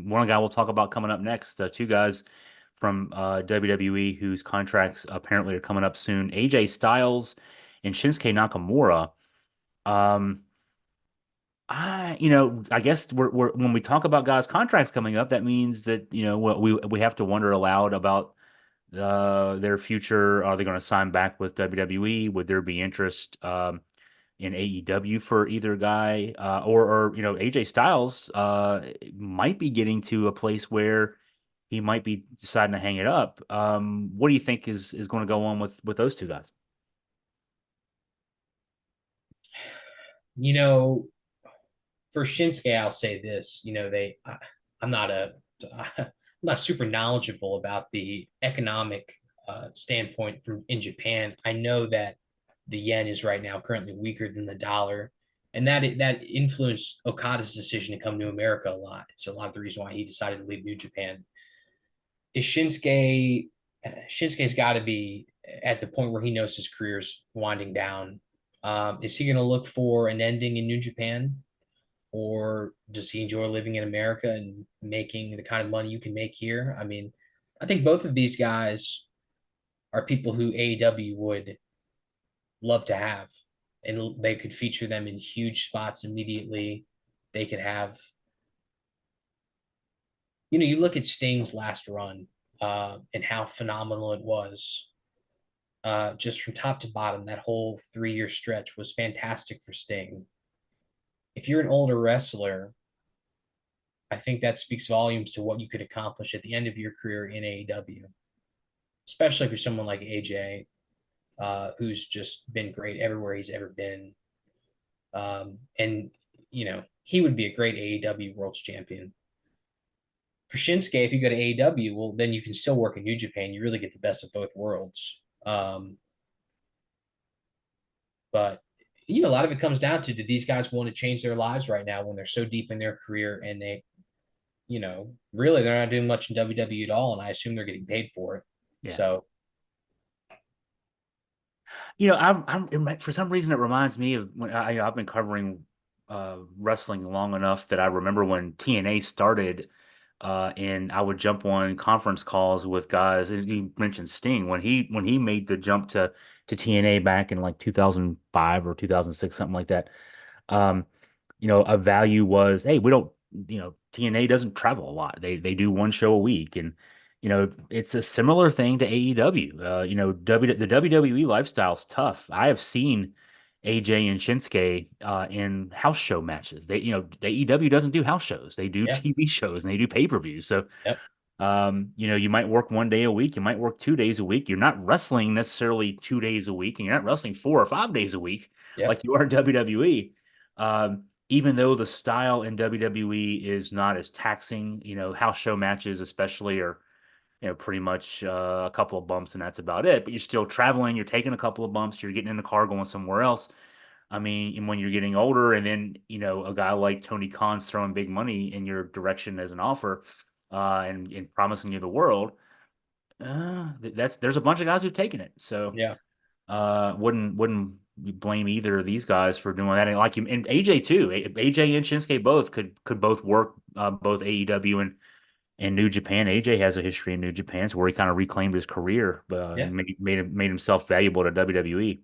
One guy we'll talk about coming up next, two guys from WWE whose contracts apparently are coming up soon. AJ Styles and Shinsuke Nakamura. Um, I guess we're when we talk about guys' contracts coming up, that means that we have to wonder aloud about their future. Are they going to sign back with WWE? Would there be interest in AEW for either guy, or AJ Styles might be getting to a place where he might be deciding to hang it up. What do you think is going to go on with those two guys? You know, for Shinsuke, I'll say this. I'm not a, I'm not super knowledgeable about the economic standpoint from in Japan. I know that the yen is right now currently weaker than the dollar, and that influenced Okada's decision to come to America a lot. It's a lot of the reason why he decided to leave New Japan. Is Shinsuke's got to be at the point where he knows his career's winding down. Is he going to look for an ending in New Japan? Or does he enjoy living in America and making the kind of money you can make here? I mean, I think both of these guys are people who AEW would love to have, and they could feature them in huge spots immediately. They could have, you look at Sting's last run and how phenomenal it was. Just from top to bottom, that whole 3 year stretch was fantastic for Sting. If you're an older wrestler, I think that speaks volumes to what you could accomplish at the end of your career in AEW, especially if you're someone like AJ, who's just been great everywhere he's ever been. And, he would be a great AEW World's Champion. For Shinsuke, if you go to AEW, well, then you can still work in New Japan. You really get the best of both worlds. But, a lot of it comes down to, do these guys want to change their lives right now when they're so deep in their career and really they're not doing much in WWE at all, and I assume they're getting paid for it. Yeah. So For some reason it reminds me of when I've been covering wrestling long enough that I remember when TNA started, and I would jump on conference calls with guys. And you mentioned Sting when he made the jump to TNA back in like 2005 or 2006, something like that. Um, a value was, hey, we don't, TNA doesn't travel a lot. They do one show a week, and it's a similar thing to AEW. The WWE lifestyle's tough. I have seen AJ and Shinsuke in house show matches. The AEW doesn't do house shows. They do yeah, TV shows and they do pay-per-views. So yep, you might work one day a week, you might work 2 days a week. You're not wrestling necessarily 2 days a week, and you're not wrestling 4 or 5 days a week like yep, you are in WWE. Even though the style in WWE is not as taxing, house show matches especially are, pretty much a couple of bumps and that's about it. But you're still traveling, you're taking a couple of bumps, you're getting in the car going somewhere else. I mean, and when you're getting older, and then a guy like Tony Khan's throwing big money in your direction as an offer, and promising you the world, there's a bunch of guys who've taken it. So yeah, wouldn't blame either of these guys for doing that. And like you and AJ too, AJ and Shinsuke both could both work both AEW and New Japan. AJ has a history in New Japan, so where he kind of reclaimed his career, yeah. and made himself valuable to WWE.